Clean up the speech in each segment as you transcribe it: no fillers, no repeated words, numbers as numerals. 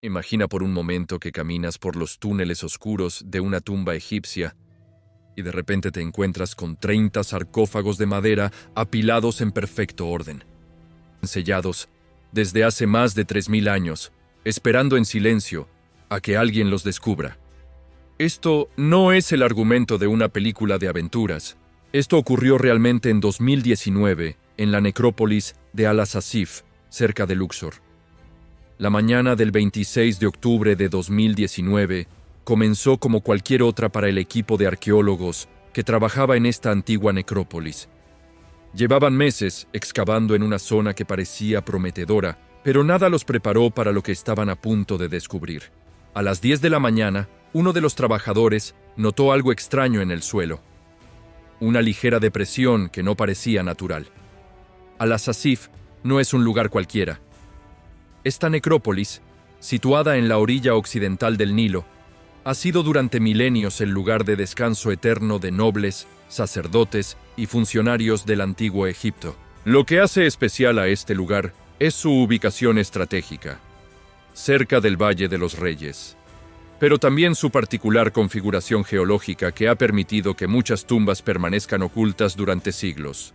Imagina por un momento que caminas por los túneles oscuros de una tumba egipcia y de repente te encuentras con 30 sarcófagos de madera apilados en perfecto orden, sellados desde hace más de 3000 años, esperando en silencio a que alguien los descubra. Esto no es el argumento de una película de aventuras. Esto ocurrió realmente en 2019, en la necrópolis de Al-Asasif, cerca de Luxor. La mañana del 26 de octubre de 2019 comenzó como cualquier otra para el equipo de arqueólogos que trabajaba en esta antigua necrópolis. Llevaban meses excavando en una zona que parecía prometedora, pero nada los preparó para lo que estaban a punto de descubrir. A las 10 de la mañana, uno de los trabajadores notó algo extraño en el suelo. Una ligera depresión que no parecía natural. Al-Asasif no es un lugar cualquiera. Esta necrópolis, situada en la orilla occidental del Nilo, ha sido durante milenios el lugar de descanso eterno de nobles, sacerdotes y funcionarios del antiguo Egipto. Lo que hace especial a este lugar es su ubicación estratégica, cerca del Valle de los Reyes, pero también su particular configuración geológica que ha permitido que muchas tumbas permanezcan ocultas durante siglos.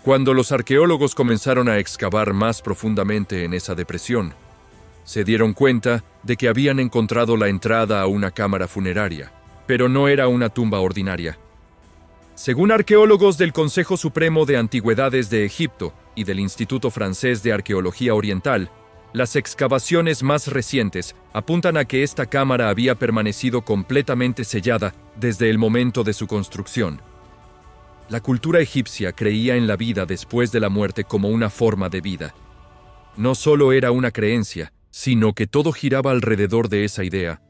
Cuando los arqueólogos comenzaron a excavar más profundamente en esa depresión, se dieron cuenta de que habían encontrado la entrada a una cámara funeraria, pero no era una tumba ordinaria. Según arqueólogos del Consejo Supremo de Antigüedades de Egipto y del Instituto Francés de Arqueología Oriental, las excavaciones más recientes apuntan a que esta cámara había permanecido completamente sellada desde el momento de su construcción. La cultura egipcia creía en la vida después de la muerte como una forma de vida. No solo era una creencia, sino que todo giraba alrededor de esa idea,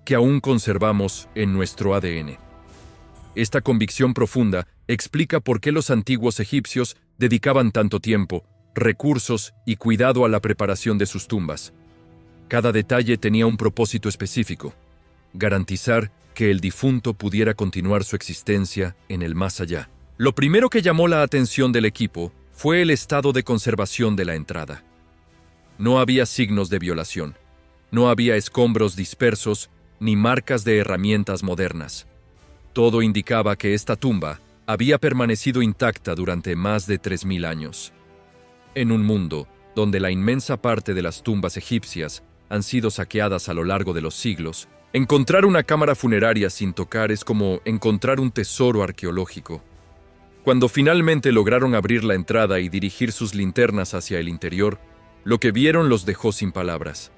que aún conservamos en nuestro ADN. Esta convicción profunda explica por qué los antiguos egipcios dedicaban tanto tiempo, recursos y cuidado a la preparación de sus tumbas. Cada detalle tenía un propósito específico: garantizar que el difunto pudiera continuar su existencia en el más allá. Lo primero que llamó la atención del equipo fue el estado de conservación de la entrada. No había signos de violación, no había escombros dispersos ni marcas de herramientas modernas. Todo indicaba que esta tumba había permanecido intacta durante más de 3000 años. En un mundo donde la inmensa parte de las tumbas egipcias han sido saqueadas a lo largo de los siglos, encontrar una cámara funeraria sin tocar es como encontrar un tesoro arqueológico. Cuando finalmente lograron abrir la entrada y dirigir sus linternas hacia el interior, lo que vieron los dejó sin palabras.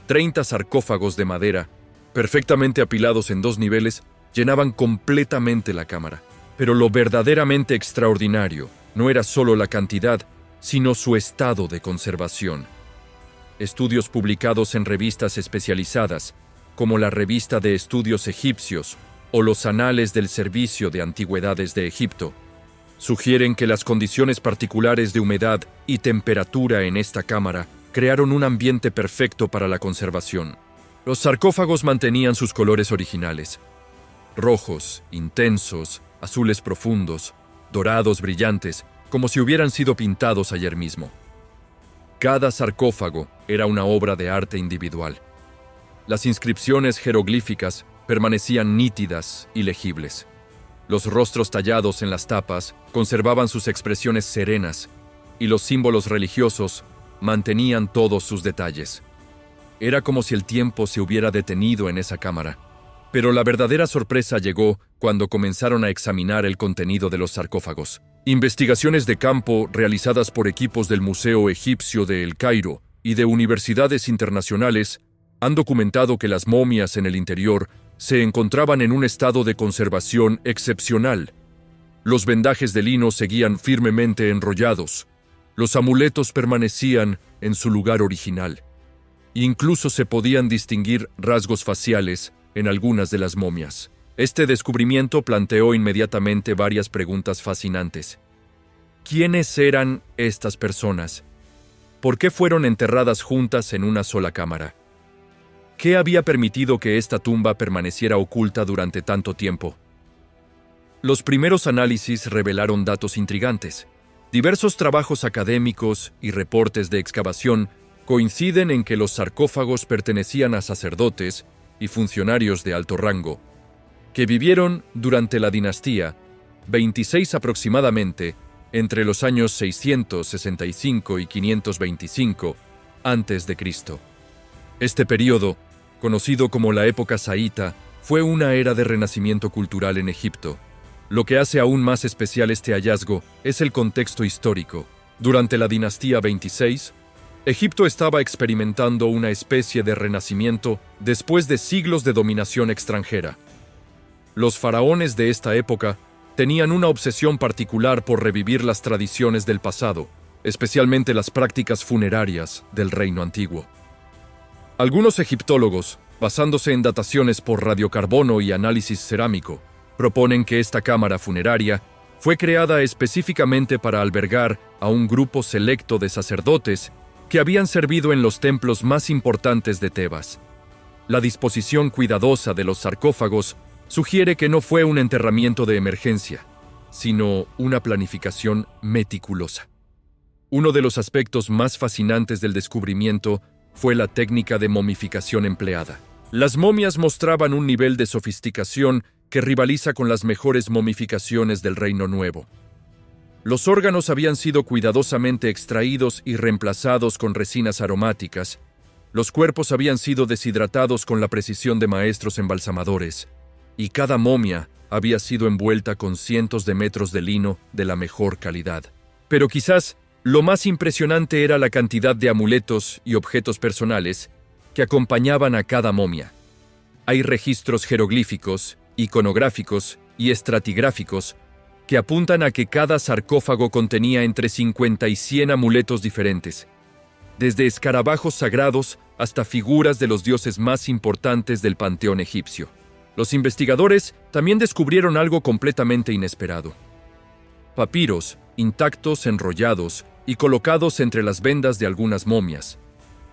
30 sarcófagos de madera, perfectamente apilados en 2 niveles, llenaban completamente la cámara. Pero lo verdaderamente extraordinario no era solo la cantidad, sino su estado de conservación. Estudios publicados en revistas especializadas, como la Revista de Estudios Egipcios o los Anales del Servicio de Antigüedades de Egipto, sugieren que las condiciones particulares de humedad y temperatura en esta cámara crearon un ambiente perfecto para la conservación. Los sarcófagos mantenían sus colores originales: rojos, intensos, azules profundos, dorados brillantes, como si hubieran sido pintados ayer mismo. Cada sarcófago era una obra de arte individual. Las inscripciones jeroglíficas permanecían nítidas y legibles. Los rostros tallados en las tapas conservaban sus expresiones serenas, y los símbolos religiosos mantenían todos sus detalles. Era como si el tiempo se hubiera detenido en esa cámara. Pero la verdadera sorpresa llegó cuando comenzaron a examinar el contenido de los sarcófagos. Investigaciones de campo realizadas por equipos del Museo Egipcio de El Cairo y de universidades internacionales han documentado que las momias en el interior se encontraban en un estado de conservación excepcional. Los vendajes de lino seguían firmemente enrollados. Los amuletos permanecían en su lugar original. Incluso se podían distinguir rasgos faciales en algunas de las momias. Este descubrimiento planteó inmediatamente varias preguntas fascinantes. ¿Quiénes eran estas personas? ¿Por qué fueron enterradas juntas en una sola cámara? ¿Qué había permitido que esta tumba permaneciera oculta durante tanto tiempo? Los primeros análisis revelaron datos intrigantes. Diversos trabajos académicos y reportes de excavación coinciden en que los sarcófagos pertenecían a sacerdotes y funcionarios de alto rango, que vivieron durante la dinastía 26 aproximadamente entre los años 665 y 525 a.C. Este periodo, conocido como la época saíta, fue una era de renacimiento cultural en Egipto. Lo que hace aún más especial este hallazgo es el contexto histórico. Durante la dinastía 26, Egipto estaba experimentando una especie de renacimiento después de siglos de dominación extranjera. Los faraones de esta época tenían una obsesión particular por revivir las tradiciones del pasado, especialmente las prácticas funerarias del reino antiguo. Algunos egiptólogos, basándose en dataciones por radiocarbono y análisis cerámico, proponen que esta cámara funeraria fue creada específicamente para albergar a un grupo selecto de sacerdotes que habían servido en los templos más importantes de Tebas. La disposición cuidadosa de los sarcófagos sugiere que no fue un enterramiento de emergencia, sino una planificación meticulosa. Uno de los aspectos más fascinantes del descubrimiento fue la técnica de momificación empleada. Las momias mostraban un nivel de sofisticación que rivaliza con las mejores momificaciones del Reino Nuevo. Los órganos habían sido cuidadosamente extraídos y reemplazados con resinas aromáticas. Los cuerpos habían sido deshidratados con la precisión de maestros embalsamadores, y cada momia había sido envuelta con cientos de metros de lino de la mejor calidad. Pero quizás lo más impresionante era la cantidad de amuletos y objetos personales que acompañaban a cada momia. Hay registros jeroglíficos, iconográficos y estratigráficos que apuntan a que cada sarcófago contenía entre 50 y 100 amuletos diferentes, desde escarabajos sagrados hasta figuras de los dioses más importantes del panteón egipcio. Los investigadores también descubrieron algo completamente inesperado: papiros intactos, enrollados y colocados entre las vendas de algunas momias.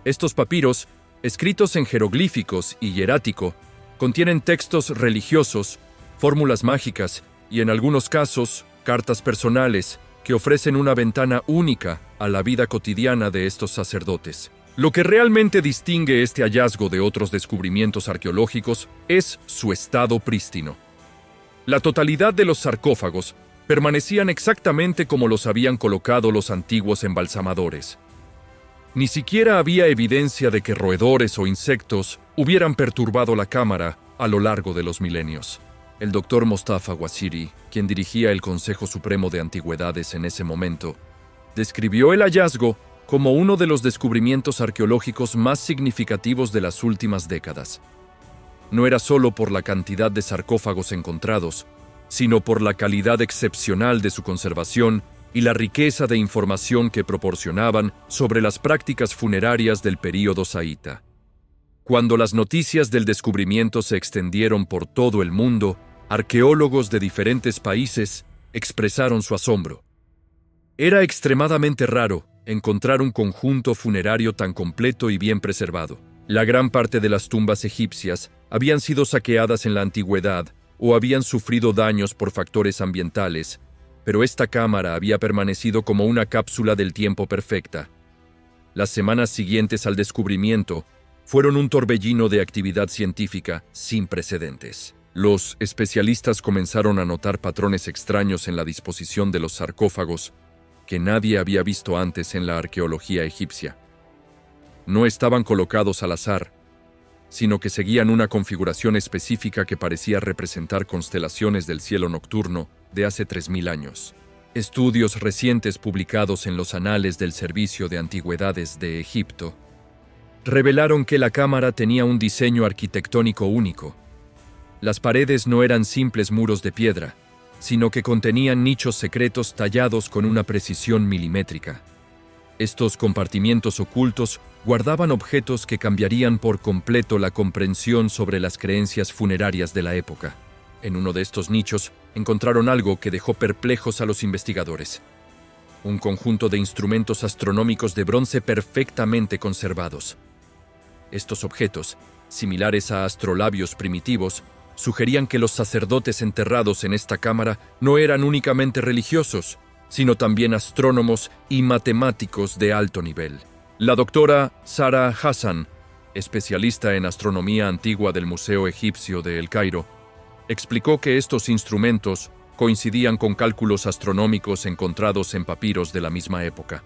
Estos papiros, escritos en jeroglíficos y hierático, contienen textos religiosos, fórmulas mágicas y, en algunos casos, cartas personales que ofrecen una ventana única a la vida cotidiana de estos sacerdotes. Lo que realmente distingue este hallazgo de otros descubrimientos arqueológicos es su estado prístino. La totalidad de los sarcófagos permanecían exactamente como los habían colocado los antiguos embalsamadores. Ni siquiera había evidencia de que roedores o insectos hubieran perturbado la cámara a lo largo de los milenios. El doctor Mostafa Wasiri, quien dirigía el Consejo Supremo de Antigüedades en ese momento, describió el hallazgo como uno de los descubrimientos arqueológicos más significativos de las últimas décadas. No era solo por la cantidad de sarcófagos encontrados, sino por la calidad excepcional de su conservación y la riqueza de información que proporcionaban sobre las prácticas funerarias del período saíta. Cuando las noticias del descubrimiento se extendieron por todo el mundo, arqueólogos de diferentes países expresaron su asombro. Era extremadamente raro encontrar un conjunto funerario tan completo y bien preservado. La gran parte de las tumbas egipcias habían sido saqueadas en la antigüedad o habían sufrido daños por factores ambientales, pero esta cámara había permanecido como una cápsula del tiempo perfecta. Las semanas siguientes al descubrimiento fueron un torbellino de actividad científica sin precedentes. Los especialistas comenzaron a notar patrones extraños en la disposición de los sarcófagos que nadie había visto antes en la arqueología egipcia. No estaban colocados al azar, sino que seguían una configuración específica que parecía representar constelaciones del cielo nocturno de hace 3000 años. Estudios recientes publicados en los Anales del Servicio de Antigüedades de Egipto revelaron que la cámara tenía un diseño arquitectónico único. Las paredes no eran simples muros de piedra, sino que contenían nichos secretos tallados con una precisión milimétrica. Estos compartimientos ocultos guardaban objetos que cambiarían por completo la comprensión sobre las creencias funerarias de la época. En uno de estos nichos encontraron algo que dejó perplejos a los investigadores: un conjunto de instrumentos astronómicos de bronce perfectamente conservados. Estos objetos, similares a astrolabios primitivos, sugerían que los sacerdotes enterrados en esta cámara no eran únicamente religiosos, sino también astrónomos y matemáticos de alto nivel. La doctora Sara Hassan, especialista en astronomía antigua del Museo Egipcio de El Cairo, explicó que estos instrumentos coincidían con cálculos astronómicos encontrados en papiros de la misma época.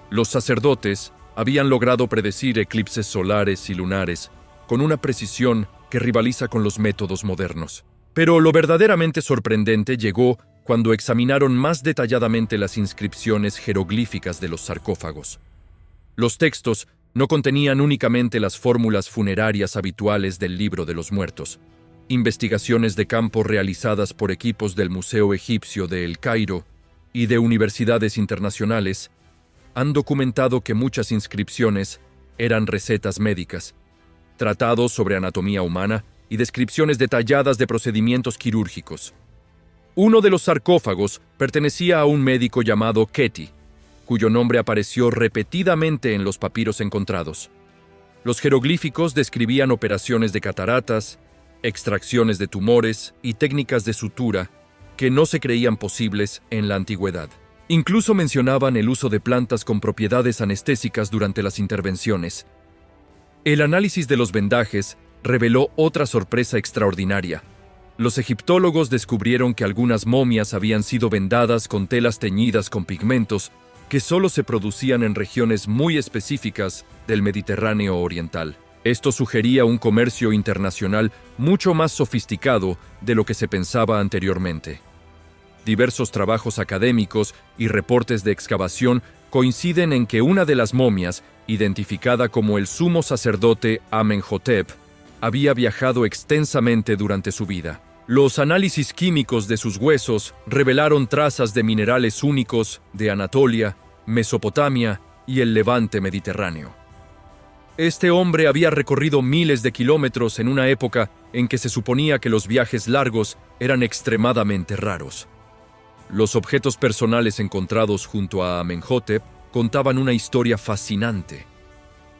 Los sacerdotes habían logrado predecir eclipses solares y lunares con una precisión que rivaliza con los métodos modernos. Pero lo verdaderamente sorprendente llegó cuando examinaron más detalladamente las inscripciones jeroglíficas de los sarcófagos. Los textos no contenían únicamente las fórmulas funerarias habituales del Libro de los Muertos. Investigaciones de campo realizadas por equipos del Museo Egipcio de El Cairo y de universidades internacionales han documentado que muchas inscripciones eran recetas médicas, tratados sobre anatomía humana y descripciones detalladas de procedimientos quirúrgicos. Uno de los sarcófagos pertenecía a un médico llamado Keti, cuyo nombre apareció repetidamente en los papiros encontrados. Los jeroglíficos describían operaciones de cataratas, extracciones de tumores y técnicas de sutura que no se creían posibles en la antigüedad. Incluso mencionaban el uso de plantas con propiedades anestésicas durante las intervenciones. El análisis de los vendajes reveló otra sorpresa extraordinaria. Los egiptólogos descubrieron que algunas momias habían sido vendadas con telas teñidas con pigmentos que solo se producían en regiones muy específicas del Mediterráneo oriental. Esto sugería un comercio internacional mucho más sofisticado de lo que se pensaba anteriormente. Diversos trabajos académicos y reportes de excavación coinciden en que una de las momias, identificada como el sumo sacerdote Amenhotep, había viajado extensamente durante su vida. Los análisis químicos de sus huesos revelaron trazas de minerales únicos de Anatolia, Mesopotamia y el Levante mediterráneo. Este hombre había recorrido miles de kilómetros en una época en que se suponía que los viajes largos eran extremadamente raros. Los objetos personales encontrados junto a Amenhotep contaban una historia fascinante.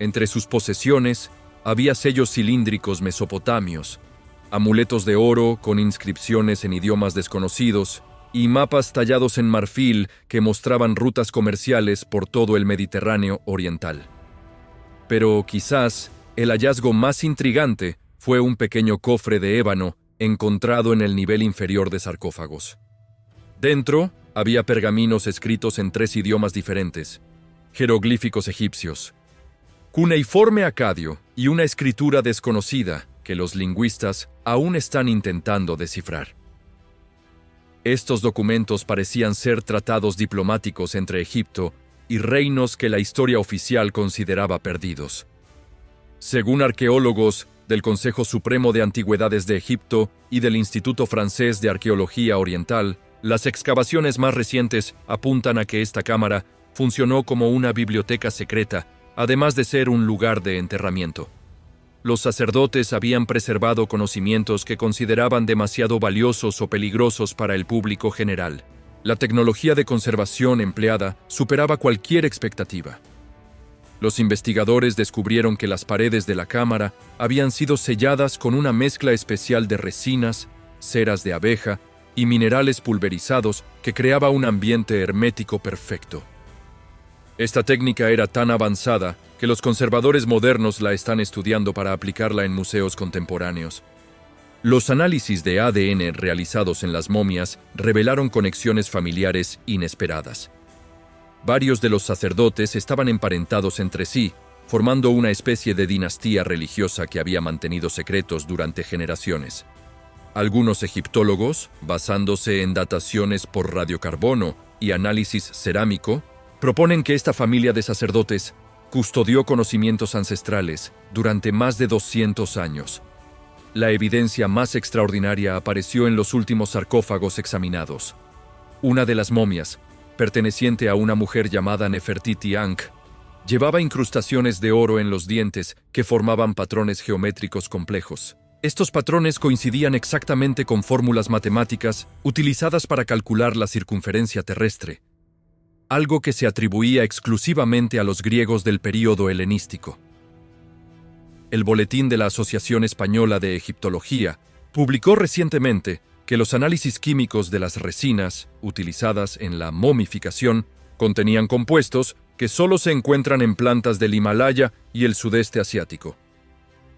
Entre sus posesiones había sellos cilíndricos mesopotamios, amuletos de oro con inscripciones en idiomas desconocidos y mapas tallados en marfil que mostraban rutas comerciales por todo el Mediterráneo oriental. Pero quizás el hallazgo más intrigante fue un pequeño cofre de ébano encontrado en el nivel inferior de sarcófagos. Dentro había pergaminos escritos en 3 idiomas diferentes, jeroglíficos egipcios, cuneiforme acadio y una escritura desconocida que los lingüistas aún están intentando descifrar. Estos documentos parecían ser tratados diplomáticos entre Egipto y reinos que la historia oficial consideraba perdidos. Según arqueólogos del Consejo Supremo de Antigüedades de Egipto y del Instituto Francés de Arqueología Oriental, las excavaciones más recientes apuntan a que esta cámara funcionó como una biblioteca secreta, además de ser un lugar de enterramiento. Los sacerdotes habían preservado conocimientos que consideraban demasiado valiosos o peligrosos para el público general. La tecnología de conservación empleada superaba cualquier expectativa. Los investigadores descubrieron que las paredes de la cámara habían sido selladas con una mezcla especial de resinas, ceras de abeja y minerales pulverizados que creaba un ambiente hermético perfecto. Esta técnica era tan avanzada que los conservadores modernos la están estudiando para aplicarla en museos contemporáneos. Los análisis de ADN realizados en las momias revelaron conexiones familiares inesperadas. Varios de los sacerdotes estaban emparentados entre sí, formando una especie de dinastía religiosa que había mantenido secretos durante generaciones. Algunos egiptólogos, basándose en dataciones por radiocarbono y análisis cerámico, proponen que esta familia de sacerdotes custodió conocimientos ancestrales durante más de 200 años. La evidencia más extraordinaria apareció en los últimos sarcófagos examinados. Una de las momias, perteneciente a una mujer llamada Nefertiti Ankh, llevaba incrustaciones de oro en los dientes que formaban patrones geométricos complejos. Estos patrones coincidían exactamente con fórmulas matemáticas utilizadas para calcular la circunferencia terrestre, algo que se atribuía exclusivamente a los griegos del período helenístico. El Boletín de la Asociación Española de Egiptología publicó recientemente que los análisis químicos de las resinas utilizadas en la momificación contenían compuestos que solo se encuentran en plantas del Himalaya y el sudeste asiático.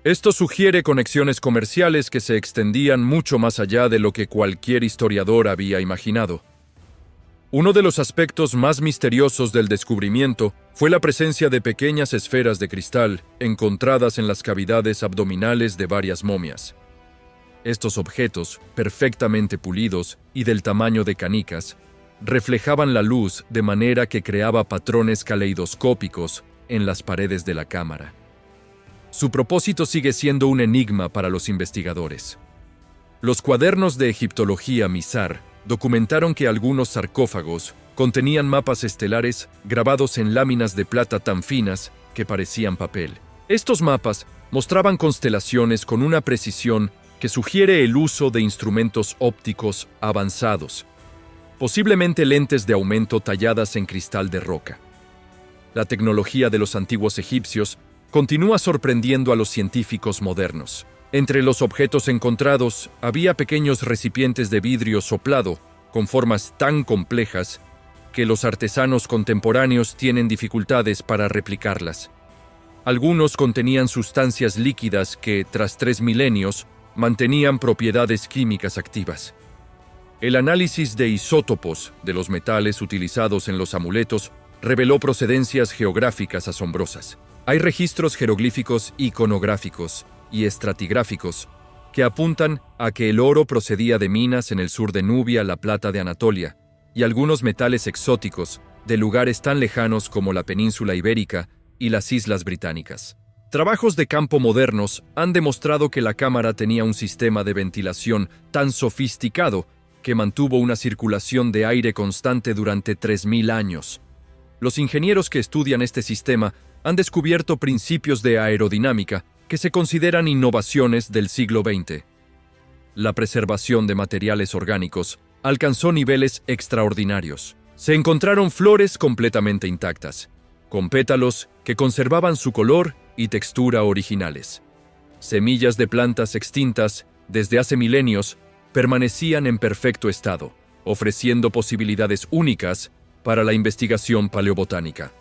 Esto sugiere conexiones comerciales que se extendían mucho más allá de lo que cualquier historiador había imaginado. Uno de los aspectos más misteriosos del descubrimiento fue la presencia de pequeñas esferas de cristal encontradas en las cavidades abdominales de varias momias. Estos objetos, perfectamente pulidos y del tamaño de canicas, reflejaban la luz de manera que creaba patrones caleidoscópicos en las paredes de la cámara. Su propósito sigue siendo un enigma para los investigadores. Los cuadernos de egiptología Mizar documentaron que algunos sarcófagos contenían mapas estelares grabados en láminas de plata tan finas que parecían papel. Estos mapas mostraban constelaciones con una precisión que sugiere el uso de instrumentos ópticos avanzados, posiblemente lentes de aumento talladas en cristal de roca. La tecnología de los antiguos egipcios continúa sorprendiendo a los científicos modernos. Entre los objetos encontrados había pequeños recipientes de vidrio soplado con formas tan complejas que los artesanos contemporáneos tienen dificultades para replicarlas. Algunos contenían sustancias líquidas que, tras 3 milenios, mantenían propiedades químicas activas. El análisis de isótopos de los metales utilizados en los amuletos reveló procedencias geográficas asombrosas. Hay registros jeroglíficos iconográficos y estratigráficos que apuntan a que el oro procedía de minas en el sur de Nubia, la plata de Anatolia, y algunos metales exóticos de lugares tan lejanos como la península ibérica y las islas británicas. Trabajos de campo modernos han demostrado que la cámara tenía un sistema de ventilación tan sofisticado que mantuvo una circulación de aire constante durante 3000 años. Los ingenieros que estudian este sistema han descubierto principios de aerodinámica que se consideran innovaciones del siglo XX. La preservación de materiales orgánicos alcanzó niveles extraordinarios. Se encontraron flores completamente intactas, con pétalos que conservaban su color y textura originales. Semillas de plantas extintas desde hace milenios permanecían en perfecto estado, ofreciendo posibilidades únicas para la investigación paleobotánica.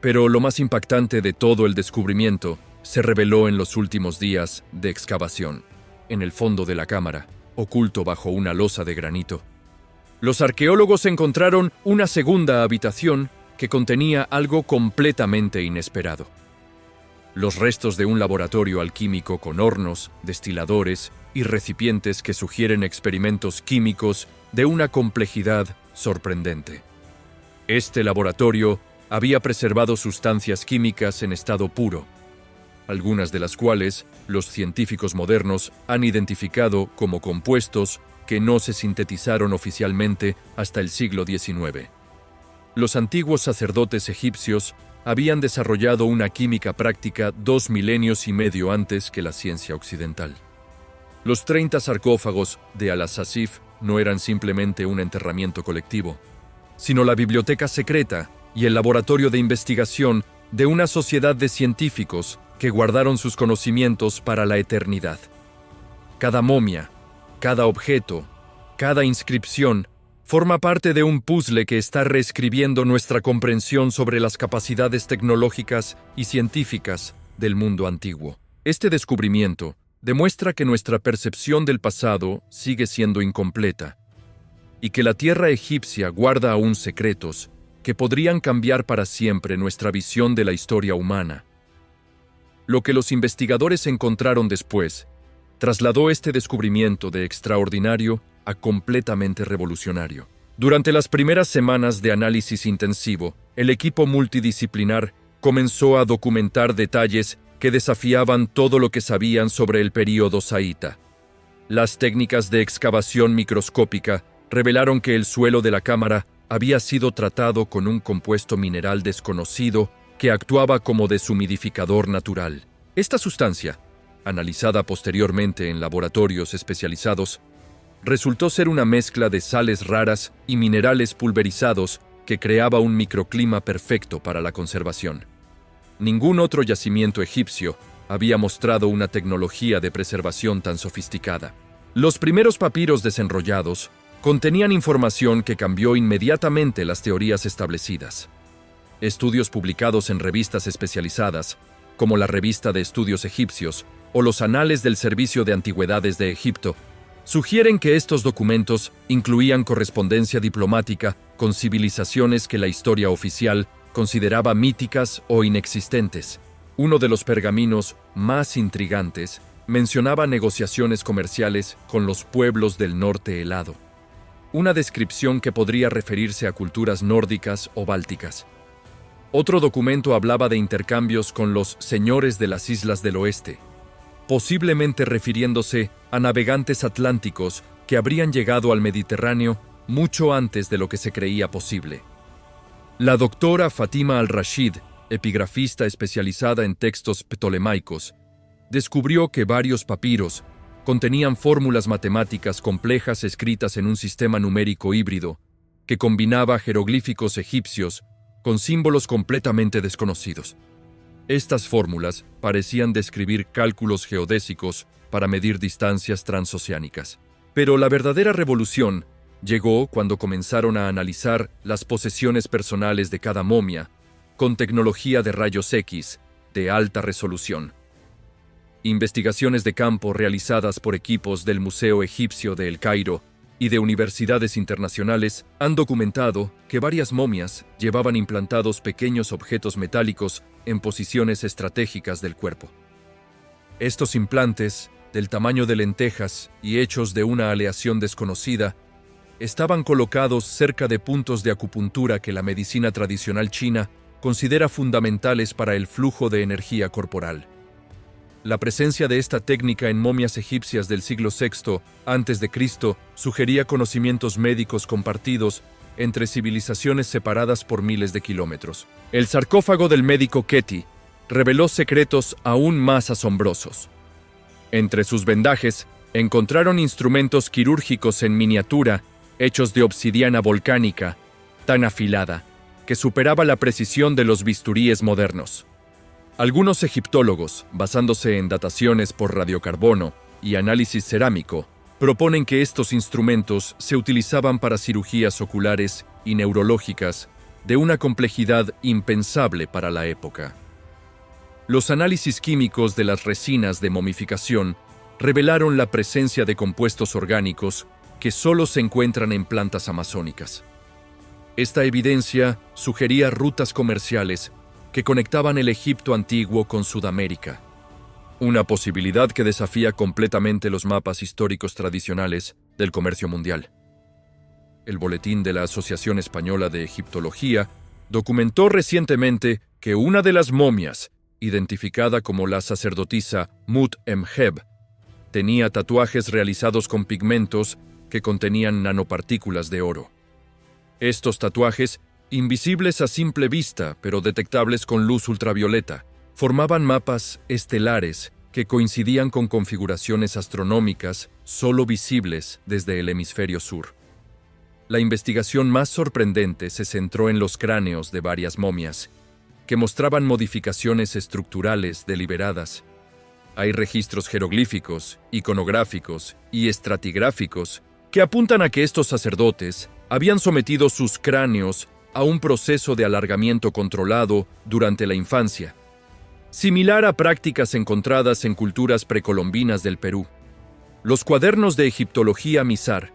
Pero lo más impactante de todo el descubrimiento se reveló en los últimos días de excavación, en el fondo de la cámara, oculto bajo una losa de granito. Los arqueólogos encontraron una segunda habitación que contenía algo completamente inesperado. Los restos de un laboratorio alquímico con hornos, destiladores y recipientes que sugieren experimentos químicos de una complejidad sorprendente. Este laboratorio había preservado sustancias químicas en estado puro, algunas de las cuales los científicos modernos han identificado como compuestos que no se sintetizaron oficialmente hasta el siglo XIX. Los antiguos sacerdotes egipcios habían desarrollado una química práctica 2 milenios y medio antes que la ciencia occidental. Los 30 sarcófagos de Al-Asasif no eran simplemente un enterramiento colectivo, sino la biblioteca secreta y el laboratorio de investigación de una sociedad de científicos que guardaron sus conocimientos para la eternidad. Cada momia, cada objeto, cada inscripción forma parte de un puzzle que está reescribiendo nuestra comprensión sobre las capacidades tecnológicas y científicas del mundo antiguo. Este descubrimiento demuestra que nuestra percepción del pasado sigue siendo incompleta y que la tierra egipcia guarda aún secretos que podrían cambiar para siempre nuestra visión de la historia humana. Lo que los investigadores encontraron después trasladó este descubrimiento de extraordinario a completamente revolucionario. Durante las primeras semanas de análisis intensivo, el equipo multidisciplinar comenzó a documentar detalles que desafiaban todo lo que sabían sobre el período saíta. Las técnicas de excavación microscópica revelaron que el suelo de la cámara había sido tratado con un compuesto mineral desconocido que actuaba como deshumidificador natural. Esta sustancia, analizada posteriormente en laboratorios especializados, resultó ser una mezcla de sales raras y minerales pulverizados que creaba un microclima perfecto para la conservación. Ningún otro yacimiento egipcio había mostrado una tecnología de preservación tan sofisticada. Los primeros papiros desenrollados contenían información que cambió inmediatamente las teorías establecidas. Estudios publicados en revistas especializadas, como la Revista de Estudios Egipcios o los Anales del Servicio de Antigüedades de Egipto, sugieren que estos documentos incluían correspondencia diplomática con civilizaciones que la historia oficial consideraba míticas o inexistentes. Uno de los pergaminos más intrigantes mencionaba negociaciones comerciales con los pueblos del norte helado, una descripción que podría referirse a culturas nórdicas o bálticas. Otro documento hablaba de intercambios con los señores de las islas del oeste, posiblemente refiriéndose a navegantes atlánticos que habrían llegado al Mediterráneo mucho antes de lo que se creía posible. La doctora Fatima al-Rashid, epigrafista especializada en textos ptolemaicos, descubrió que varios papiros contenían fórmulas matemáticas complejas escritas en un sistema numérico híbrido que combinaba jeroglíficos egipcios con símbolos completamente desconocidos. Estas fórmulas parecían describir cálculos geodésicos para medir distancias transoceánicas. Pero la verdadera revolución llegó cuando comenzaron a analizar las posesiones personales de cada momia con tecnología de rayos X de alta resolución. Investigaciones de campo realizadas por equipos del Museo Egipcio de El Cairo y de universidades internacionales han documentado que varias momias llevaban implantados pequeños objetos metálicos en posiciones estratégicas del cuerpo. Estos implantes, del tamaño de lentejas y hechos de una aleación desconocida, estaban colocados cerca de puntos de acupuntura que la medicina tradicional china considera fundamentales para el flujo de energía corporal. La presencia de esta técnica en momias egipcias del siglo VI a.C. sugería conocimientos médicos compartidos entre civilizaciones separadas por miles de kilómetros. El sarcófago del médico Keti reveló secretos aún más asombrosos. Entre sus vendajes, encontraron instrumentos quirúrgicos en miniatura hechos de obsidiana volcánica, tan afilada, que superaba la precisión de los bisturíes modernos. Algunos egiptólogos, basándose en dataciones por radiocarbono y análisis cerámico, proponen que estos instrumentos se utilizaban para cirugías oculares y neurológicas de una complejidad impensable para la época. Los análisis químicos de las resinas de momificación revelaron la presencia de compuestos orgánicos que solo se encuentran en plantas amazónicas. Esta evidencia sugería rutas comerciales que conectaban el Egipto antiguo con Sudamérica, una posibilidad que desafía completamente los mapas históricos tradicionales del comercio mundial. El boletín de la Asociación Española de Egiptología documentó recientemente que una de las momias, identificada como la sacerdotisa Mut-Emheb, tenía tatuajes realizados con pigmentos que contenían nanopartículas de oro. Estos tatuajes, invisibles a simple vista, pero detectables con luz ultravioleta, formaban mapas estelares que coincidían con configuraciones astronómicas solo visibles desde el hemisferio sur. La investigación más sorprendente se centró en los cráneos de varias momias, que mostraban modificaciones estructurales deliberadas. Hay registros jeroglíficos, iconográficos y estratigráficos que apuntan a que estos sacerdotes habían sometido sus cráneos a un proceso de alargamiento controlado durante la infancia, similar a prácticas encontradas en culturas precolombinas del Perú. Los cuadernos de egiptología Mizar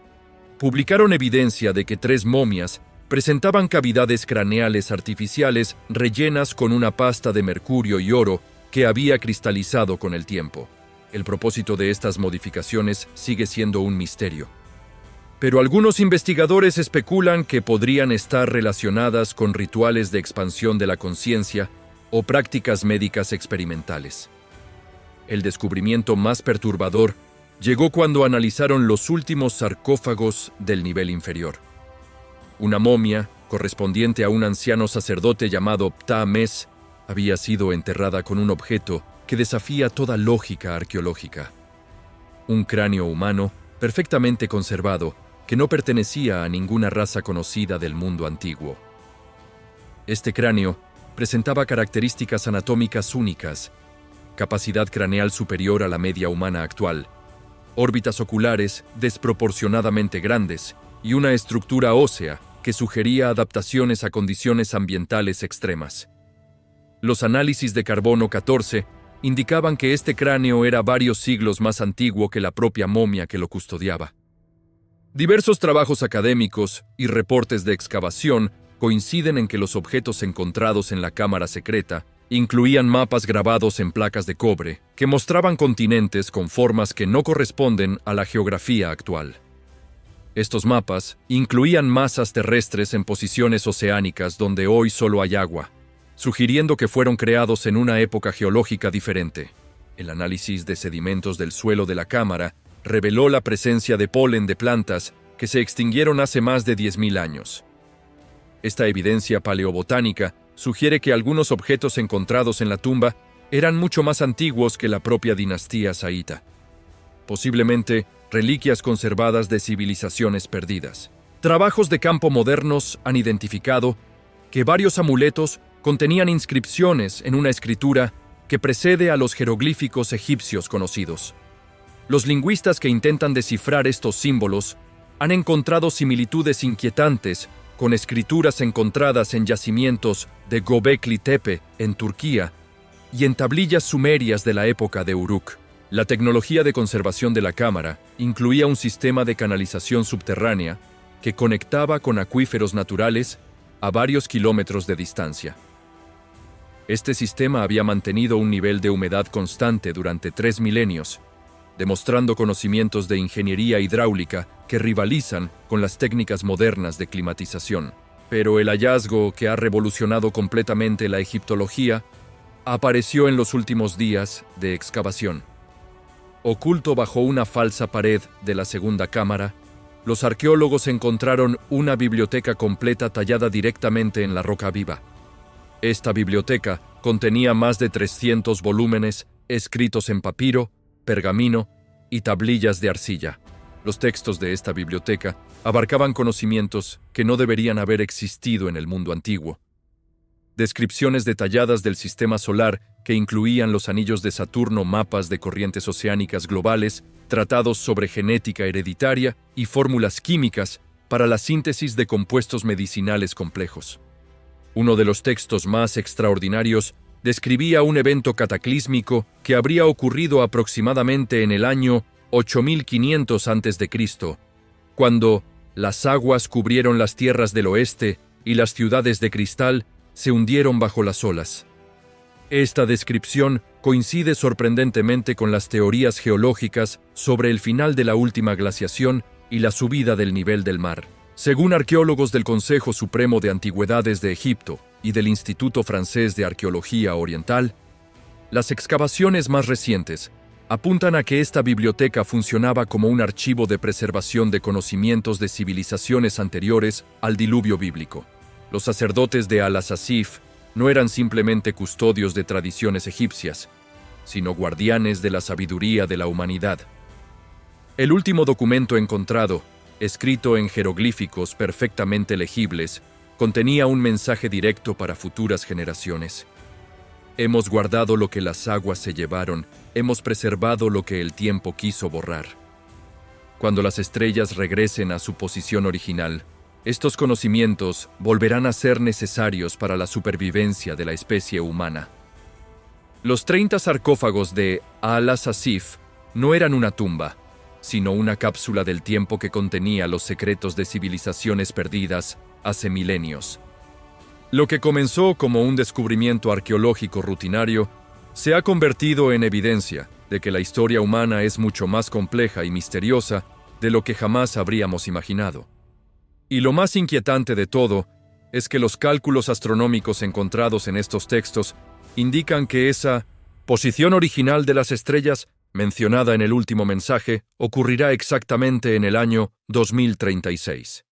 publicaron evidencia de que 3 momias presentaban cavidades craneales artificiales rellenas con una pasta de mercurio y oro que había cristalizado con el tiempo. El propósito de estas modificaciones sigue siendo un misterio, pero algunos investigadores especulan que podrían estar relacionadas con rituales de expansión de la conciencia o prácticas médicas experimentales. El descubrimiento más perturbador llegó cuando analizaron los últimos sarcófagos del nivel inferior. Una momia, correspondiente a un anciano sacerdote llamado Ptah-Mes, había sido enterrada con un objeto que desafía toda lógica arqueológica. Un cráneo humano, perfectamente conservado, que no pertenecía a ninguna raza conocida del mundo antiguo. Este cráneo presentaba características anatómicas únicas, capacidad craneal superior a la media humana actual, órbitas oculares desproporcionadamente grandes y una estructura ósea que sugería adaptaciones a condiciones ambientales extremas. Los análisis de carbono 14 indicaban que este cráneo era varios siglos más antiguo que la propia momia que lo custodiaba. Diversos trabajos académicos y reportes de excavación coinciden en que los objetos encontrados en la cámara secreta incluían mapas grabados en placas de cobre que mostraban continentes con formas que no corresponden a la geografía actual. Estos mapas incluían masas terrestres en posiciones oceánicas donde hoy solo hay agua, sugiriendo que fueron creados en una época geológica diferente. El análisis de sedimentos del suelo de la cámara reveló la presencia de polen de plantas que se extinguieron hace más de 10.000 años. Esta evidencia paleobotánica sugiere que algunos objetos encontrados en la tumba eran mucho más antiguos que la propia dinastía saíta. Posiblemente reliquias conservadas de civilizaciones perdidas. Trabajos de campo modernos han identificado que varios amuletos contenían inscripciones en una escritura que precede a los jeroglíficos egipcios conocidos. Los lingüistas que intentan descifrar estos símbolos han encontrado similitudes inquietantes con escrituras encontradas en yacimientos de Göbekli Tepe, en Turquía, y en tablillas sumerias de la época de Uruk. La tecnología de conservación de la cámara incluía un sistema de canalización subterránea que conectaba con acuíferos naturales a varios kilómetros de distancia. Este sistema había mantenido un nivel de humedad constante durante 3 milenios, demostrando conocimientos de ingeniería hidráulica que rivalizan con las técnicas modernas de climatización. Pero el hallazgo que ha revolucionado completamente la egiptología apareció en los últimos días de excavación. Oculto bajo una falsa pared de la segunda cámara, los arqueólogos encontraron una biblioteca completa tallada directamente en la roca viva. Esta biblioteca contenía más de 300 volúmenes escritos en papiro, pergamino y tablillas de arcilla. Los textos de esta biblioteca abarcaban conocimientos que no deberían haber existido en el mundo antiguo. Descripciones detalladas del sistema solar que incluían los anillos de Saturno, mapas de corrientes oceánicas globales, tratados sobre genética hereditaria y fórmulas químicas para la síntesis de compuestos medicinales complejos. Uno de los textos más extraordinarios describía un evento cataclísmico que habría ocurrido aproximadamente en el año 8500 a.C., cuando las aguas cubrieron las tierras del oeste y las ciudades de cristal se hundieron bajo las olas. Esta descripción coincide sorprendentemente con las teorías geológicas sobre el final de la última glaciación y la subida del nivel del mar. Según arqueólogos del Consejo Supremo de Antigüedades de Egipto y del Instituto Francés de Arqueología Oriental, las excavaciones más recientes apuntan a que esta biblioteca funcionaba como un archivo de preservación de conocimientos de civilizaciones anteriores al diluvio bíblico. Los sacerdotes de Al-Asasif no eran simplemente custodios de tradiciones egipcias, sino guardianes de la sabiduría de la humanidad. El último documento encontrado, escrito en jeroglíficos perfectamente legibles, contenía un mensaje directo para futuras generaciones. Hemos guardado lo que las aguas se llevaron, hemos preservado lo que el tiempo quiso borrar. Cuando las estrellas regresen a su posición original, estos conocimientos volverán a ser necesarios para la supervivencia de la especie humana. Los 30 sarcófagos de Al-Asasif no eran una tumba, sino una cápsula del tiempo que contenía los secretos de civilizaciones perdidas hace milenios. Lo que comenzó como un descubrimiento arqueológico rutinario se ha convertido en evidencia de que la historia humana es mucho más compleja y misteriosa de lo que jamás habríamos imaginado. Y lo más inquietante de todo es que los cálculos astronómicos encontrados en estos textos indican que esa posición original de las estrellas mencionada en el último mensaje ocurrirá exactamente en el año 2036.